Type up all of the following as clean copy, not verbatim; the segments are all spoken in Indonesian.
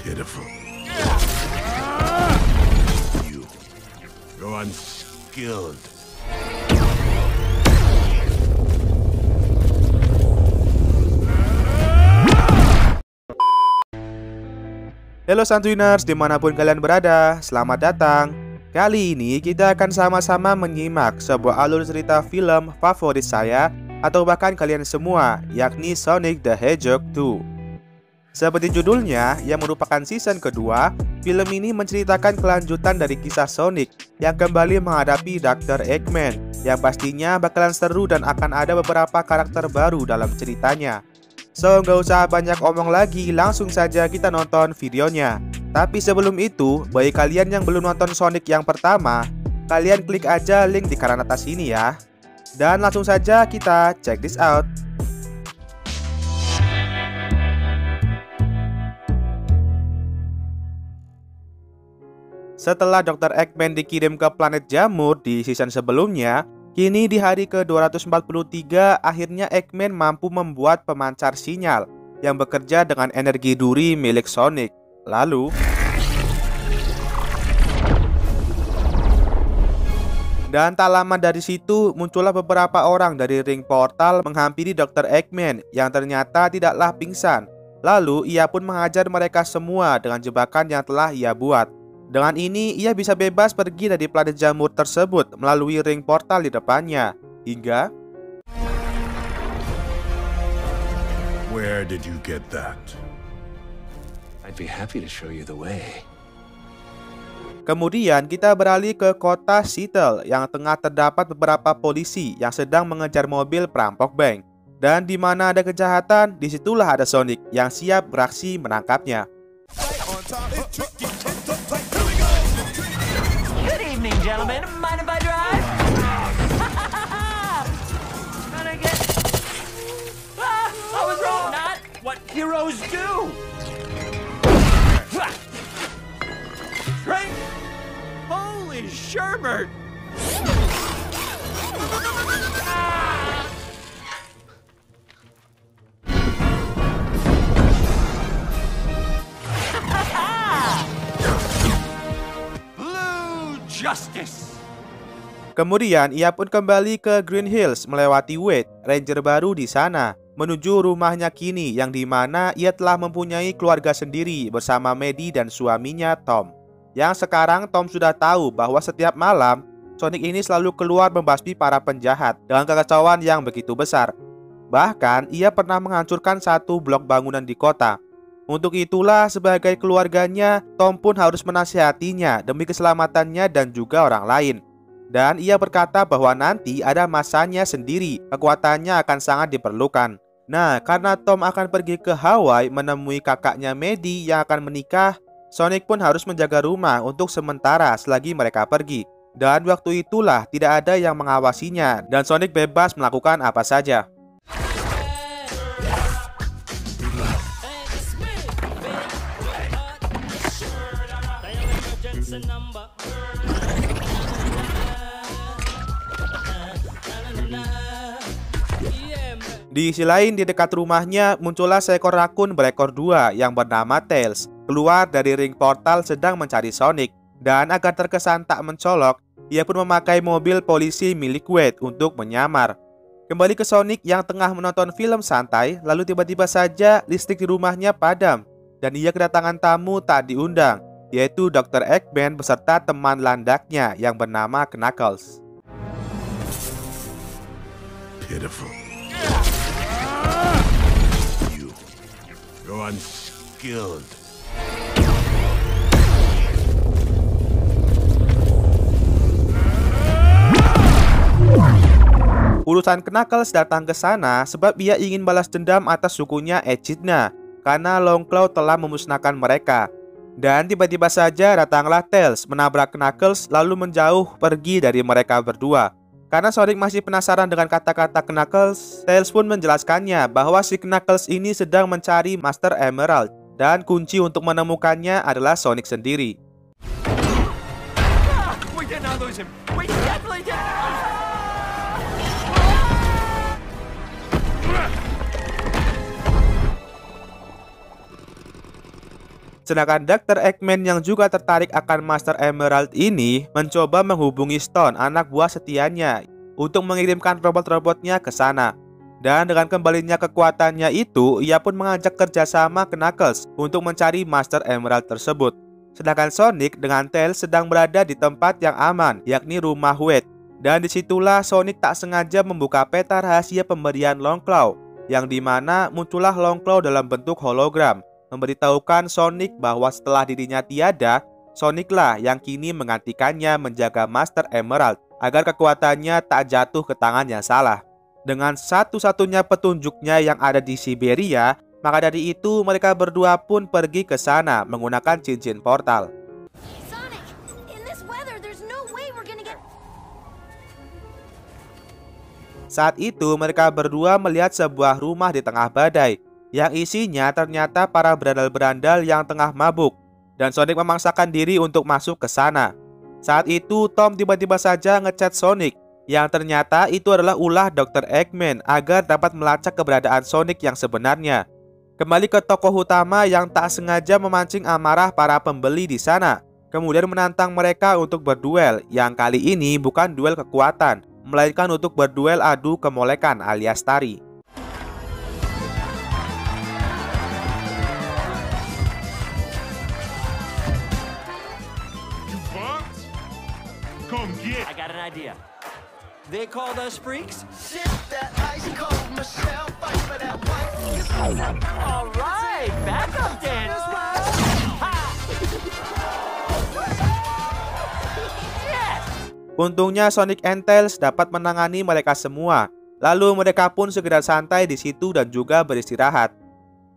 Pitiful. You're unskilled. Halo Santuiners dimanapun kalian berada, selamat datang. Kali ini kita akan sama-sama menyimak sebuah alur cerita film favorit saya atau bahkan kalian semua, yakni Sonic the Hedgehog 2. Seperti judulnya, yang merupakan season kedua, film ini menceritakan kelanjutan dari kisah Sonic yang kembali menghadapi Dr. Eggman, yang pastinya bakalan seru dan akan ada beberapa karakter baru dalam ceritanya. So, nggak usah banyak omong lagi, langsung saja kita nonton videonya. Tapi sebelum itu, bagi kalian yang belum nonton Sonic yang pertama, kalian klik aja link di kanan atas ini ya. Dan langsung saja kita check this out. Setelah Dr. Eggman dikirim ke planet Jamur di season sebelumnya, kini di hari ke-243 akhirnya Eggman mampu membuat pemancar sinyal yang bekerja dengan energi duri milik Sonic. Lalu dan tak lama dari situ muncullah beberapa orang dari ring portal menghampiri Dr. Eggman yang ternyata tidaklah pingsan. Lalu ia pun menghajar mereka semua dengan jebakan yang telah ia buat. Dengan ini, ia bisa bebas pergi dari planet Jamur tersebut melalui ring portal di depannya. Hingga Where did you get that? I'd be happy to show you the way. kemudian kita beralih ke kota Seattle yang tengah terdapat beberapa polisi yang sedang mengejar mobil perampok bank. Dan di mana ada kejahatan, disitulah ada Sonic yang siap beraksi menangkapnya. Good evening, gentlemen. Mind if I drive? I was wrong. Not what heroes do. Drink. Holy sherbert. Justice. Kemudian ia pun kembali ke Green Hills melewati Wade, ranger baru di sana, menuju rumahnya kini yang dimana ia telah mempunyai keluarga sendiri bersama Maddie dan suaminya Tom. Yang sekarang Tom sudah tahu bahwa setiap malam Sonic ini selalu keluar membasmi para penjahat dengan kekacauan yang begitu besar. Bahkan ia pernah menghancurkan satu blok bangunan di kota. Untuk itulah sebagai keluarganya, Tom pun harus menasihatinya demi keselamatannya dan juga orang lain. Dan ia berkata bahwa nanti ada masanya sendiri, kekuatannya akan sangat diperlukan. Nah, karena Tom akan pergi ke Hawaii menemui kakaknya Maddie yang akan menikah, Sonic pun harus menjaga rumah untuk sementara selagi mereka pergi. Dan waktu itulah tidak ada yang mengawasinya dan Sonic bebas melakukan apa saja. Di sisi lain, di dekat rumahnya muncullah seekor rakun berekor dua yang bernama Tails keluar dari ring portal sedang mencari Sonic. Dan agar terkesan tak mencolok, ia pun memakai mobil polisi milik Wade untuk menyamar. Kembali ke Sonic yang tengah menonton film santai, lalu tiba-tiba saja listrik di rumahnya padam dan ia kedatangan tamu tak diundang, yaitu Dr. Eggman beserta teman landaknya yang bernama Knuckles. Pitiful. You're unskilled. Urusan Knuckles datang ke sana sebab ia ingin balas dendam atas sukunya Echidna karena Longclaw telah memusnahkan mereka. Dan tiba-tiba saja datanglah Tails menabrak Knuckles lalu menjauh pergi dari mereka berdua. Karena Sonic masih penasaran dengan kata-kata Knuckles, Tails pun menjelaskannya bahwa si Knuckles ini sedang mencari Master Emerald dan kunci untuk menemukannya adalah Sonic sendiri. We did not lose him. We definitely did. Sedangkan Dr. Eggman yang juga tertarik akan Master Emerald ini mencoba menghubungi Stone, anak buah setianya, untuk mengirimkan robot-robotnya ke sana. Dan dengan kembalinya kekuatannya itu, ia pun mengajak kerjasama ke Knuckles untuk mencari Master Emerald tersebut. Sedangkan Sonic dengan Tails sedang berada di tempat yang aman, yakni rumah Wade. Dan disitulah Sonic tak sengaja membuka peta rahasia pemberian Long Claw, yang dimana muncullah Long Claw dalam bentuk hologram, memberitahukan Sonic bahwa setelah dirinya tiada, Soniclah yang kini menggantikannya menjaga Master Emerald agar kekuatannya tak jatuh ke tangan yang salah. Dengan satu-satunya petunjuknya yang ada di Siberia, maka dari itu mereka berdua pun pergi ke sana menggunakan cincin portal. Sonic, in this weather, there's no way we're gonna get... Saat itu mereka berdua melihat sebuah rumah di tengah badai, yang isinya ternyata para berandal-berandal yang tengah mabuk, dan Sonic memaksakan diri untuk masuk ke sana. Saat itu Tom tiba-tiba saja ngechat Sonic, yang ternyata itu adalah ulah Dr. Eggman agar dapat melacak keberadaan Sonic yang sebenarnya. Kembali ke tokoh utama yang tak sengaja memancing amarah para pembeli di sana, kemudian menantang mereka untuk berduel, yang kali ini bukan duel kekuatan, melainkan untuk berduel adu kemolekan alias tari. I got an idea. They called us freaks? All right, backup dance. Yes. Untungnya Sonic and Tails dapat menangani mereka semua. Lalu mereka pun segera santai di situ dan juga beristirahat.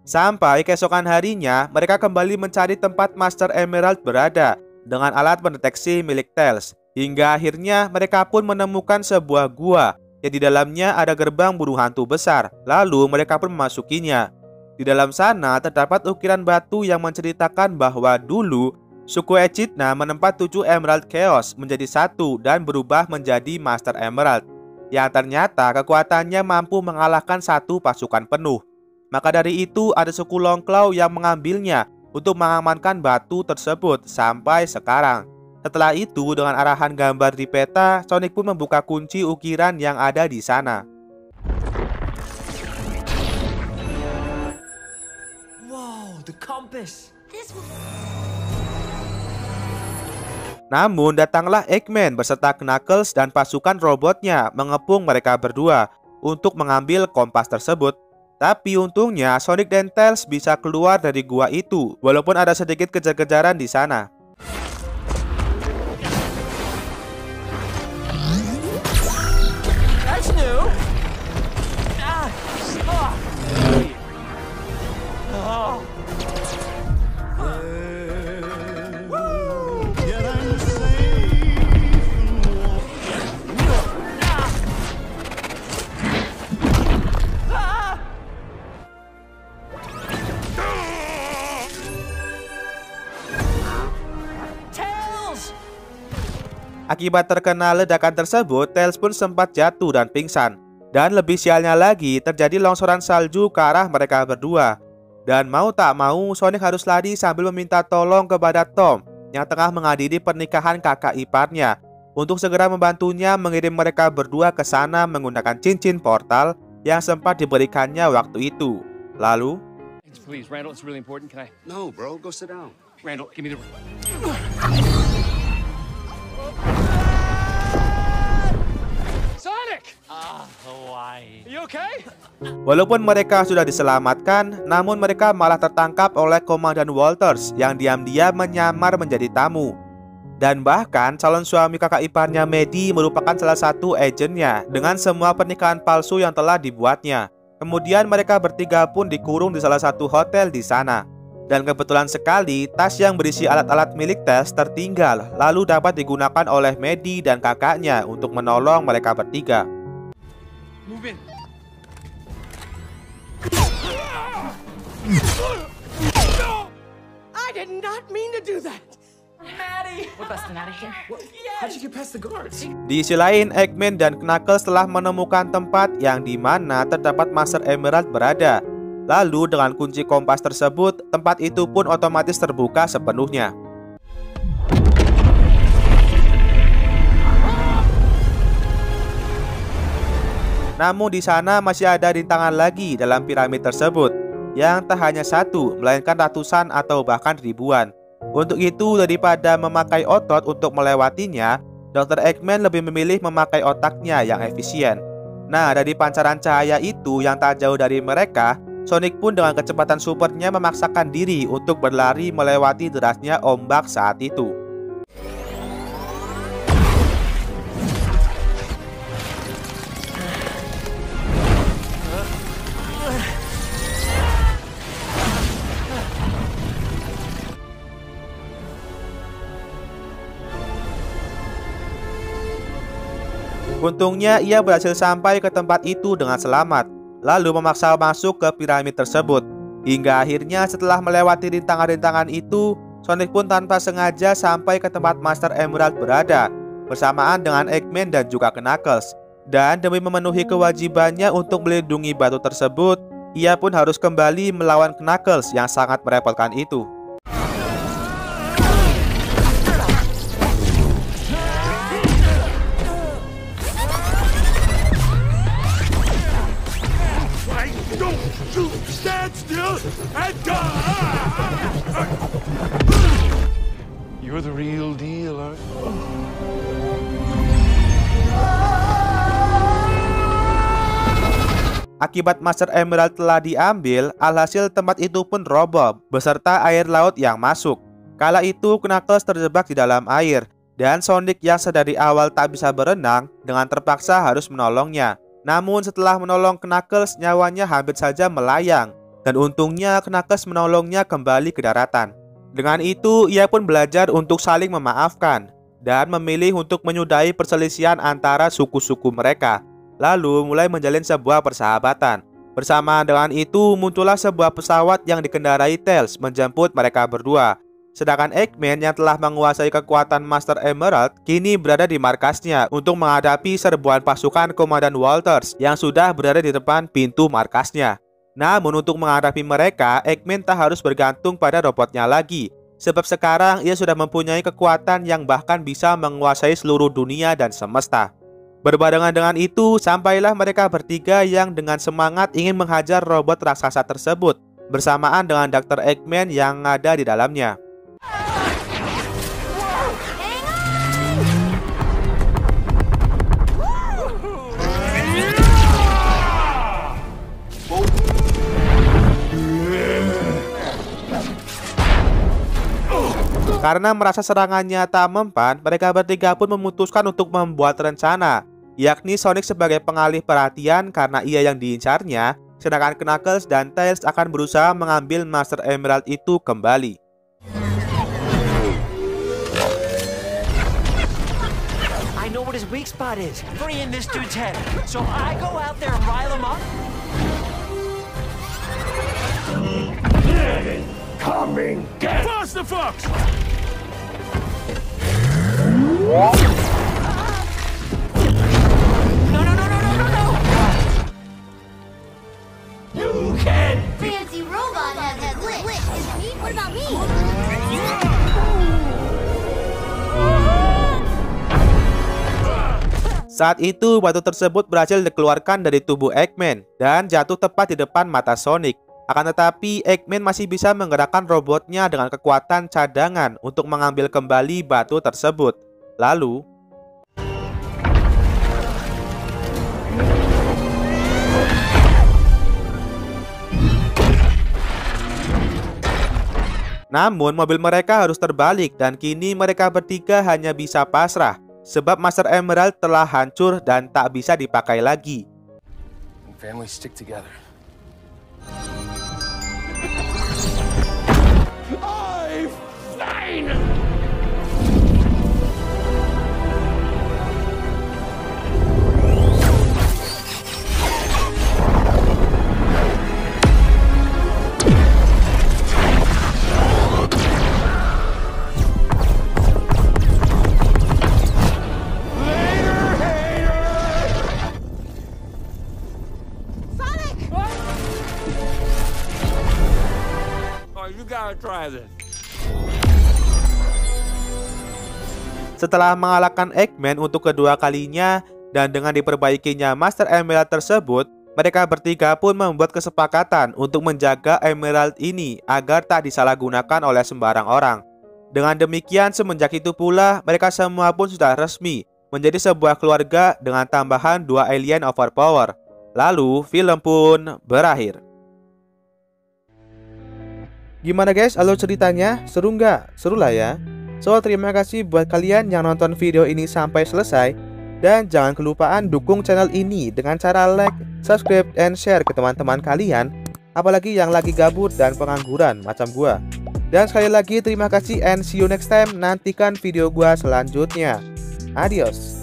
Sampai keesokan harinya, mereka kembali mencari tempat Master Emerald berada dengan alat pendeteksi milik Tails. Hingga akhirnya mereka pun menemukan sebuah gua yang di dalamnya ada gerbang burung hantu besar. Lalu mereka pun memasukinya. Di dalam sana terdapat ukiran batu yang menceritakan bahwa dulu suku Echidna menempat 7 Emerald Chaos menjadi satu dan berubah menjadi Master Emerald, yang ternyata kekuatannya mampu mengalahkan satu pasukan penuh. Maka dari itu ada suku Long Claw yang mengambilnya untuk mengamankan batu tersebut sampai sekarang. Setelah itu, dengan arahan gambar di peta, Sonic pun membuka kunci ukiran yang ada di sana. Whoa, the compass. Namun, datanglah Eggman beserta Knuckles dan pasukan robotnya mengepung mereka berdua untuk mengambil kompas tersebut. Tapi untungnya Sonic dan Tails bisa keluar dari gua itu, walaupun ada sedikit kejar-kejaran di sana. Akibat terkena ledakan tersebut, Tails pun sempat jatuh dan pingsan. Dan lebih sialnya lagi, terjadi longsoran salju ke arah mereka berdua. Dan mau tak mau, Sonic harus lari sambil meminta tolong kepada Tom yang tengah menghadiri pernikahan kakak iparnya untuk segera membantunya mengirim mereka berdua ke sana menggunakan cincin portal yang sempat diberikannya waktu itu. Lalu, Please, Randall, it's really important. Can I? No, bro, go sit down. Randall, give me the. Sonic! Hawaii. You okay? walaupun mereka sudah diselamatkan, namun mereka malah tertangkap oleh Komandan Walters yang diam-diam menyamar menjadi tamu. Dan bahkan calon suami kakak iparnya Maddie merupakan salah satu agennya dengan semua pernikahan palsu yang telah dibuatnya. Kemudian mereka bertiga pun dikurung di salah satu hotel di sana. Dan kebetulan sekali tas yang berisi alat-alat milik Tails tertinggal, lalu dapat digunakan oleh Maddie dan kakaknya untuk menolong mereka bertiga. Move in. I did not mean to do that. Maddie! We're busting out of here. How'd you get past the guards? Di sisi lain, Eggman dan Knuckles telah menemukan tempat yang dimana terdapat Master Emerald berada. Lalu dengan kunci kompas tersebut, tempat itu pun otomatis terbuka sepenuhnya. Namun di sana masih ada rintangan lagi dalam piramid tersebut, yang tak hanya satu, melainkan ratusan atau bahkan ribuan. Untuk itu, daripada memakai otot untuk melewatinya, Dr. Eggman lebih memilih memakai otaknya yang efisien. Nah, dari pancaran cahaya itu yang tak jauh dari mereka, Sonic pun dengan kecepatan supernya memaksakan diri untuk berlari melewati derasnya ombak saat itu. Untungnya ia berhasil sampai ke tempat itu dengan selamat, lalu memaksa masuk ke piramid tersebut. Hingga akhirnya setelah melewati rintangan-rintangan itu, Sonic pun tanpa sengaja sampai ke tempat Master Emerald berada, bersamaan dengan Eggman dan juga Knuckles. Dan demi memenuhi kewajibannya untuk melindungi batu tersebut, ia pun harus kembali melawan Knuckles yang sangat merepotkan itu. Stand still and go! You're the real deal, aren't you? Akibat Master Emerald telah diambil, alhasil tempat itu pun roboh beserta air laut yang masuk. Kala itu Knuckles terjebak di dalam air, dan Sonic yang sedari awal tak bisa berenang dengan terpaksa harus menolongnya. Namun setelah menolong Knuckles, nyawanya hampir saja melayang, dan untungnya Knuckles menolongnya kembali ke daratan. Dengan itu, ia pun belajar untuk saling memaafkan dan memilih untuk menyudahi perselisihan antara suku-suku mereka, lalu mulai menjalin sebuah persahabatan. Bersamaan dengan itu, muncullah sebuah pesawat yang dikendarai Tails menjemput mereka berdua. Sedangkan Eggman yang telah menguasai kekuatan Master Emerald kini berada di markasnya untuk menghadapi serbuan pasukan Komandan Walters yang sudah berada di depan pintu markasnya. Namun untuk menghadapi mereka, Eggman tak harus bergantung pada robotnya lagi, sebab sekarang ia sudah mempunyai kekuatan yang bahkan bisa menguasai seluruh dunia dan semesta. Berbarengan dengan itu, sampailah mereka bertiga yang dengan semangat ingin menghajar robot raksasa tersebut, bersamaan dengan Dr. Eggman yang ada di dalamnya. Karena merasa serangannya tak mempan, mereka bertiga pun memutuskan untuk membuat rencana, yakni Sonic sebagai pengalih perhatian karena ia yang diincarnya, sedangkan Knuckles dan Tails akan berusaha mengambil Master Emerald itu kembali. I know what his weak spot is. Freeing this dude's head. So I go out there and rile him up. Coming! Get Fast the Fox! No, no, no, no, no, no, no! You can't! Fancy robot has glitch. Is me? What about me? Saat itu batu tersebut berhasil dikeluarkan dari tubuh Eggman dan jatuh tepat di depan mata Sonic. Akan tetapi Eggman masih bisa menggerakkan robotnya dengan kekuatan cadangan untuk mengambil kembali batu tersebut. Lalu namun mobil mereka harus terbalik dan kini mereka bertiga hanya bisa pasrah sebab Master Emerald telah hancur dan tak bisa dipakai lagi. Families stick together. you gotta try this. Setelah mengalahkan Eggman untuk kedua kalinya dan dengan diperbaikinya Master Emerald tersebut, mereka bertiga pun membuat kesepakatan untuk menjaga Emerald ini agar tak disalahgunakan oleh sembarang orang. Dengan demikian, semenjak itu pula mereka semua pun sudah resmi menjadi sebuah keluarga dengan tambahan 2 alien overpower. Lalu film pun berakhir. Gimana guys, alur ceritanya? Seru nggak? Seru lah ya. So, terima kasih buat kalian yang nonton video ini sampai selesai. Dan jangan kelupaan dukung channel ini dengan cara like, subscribe, and share ke teman-teman kalian, apalagi yang lagi gabut dan pengangguran macam gua. Dan sekali lagi terima kasih and see you next time. Nantikan video gua selanjutnya. Adios.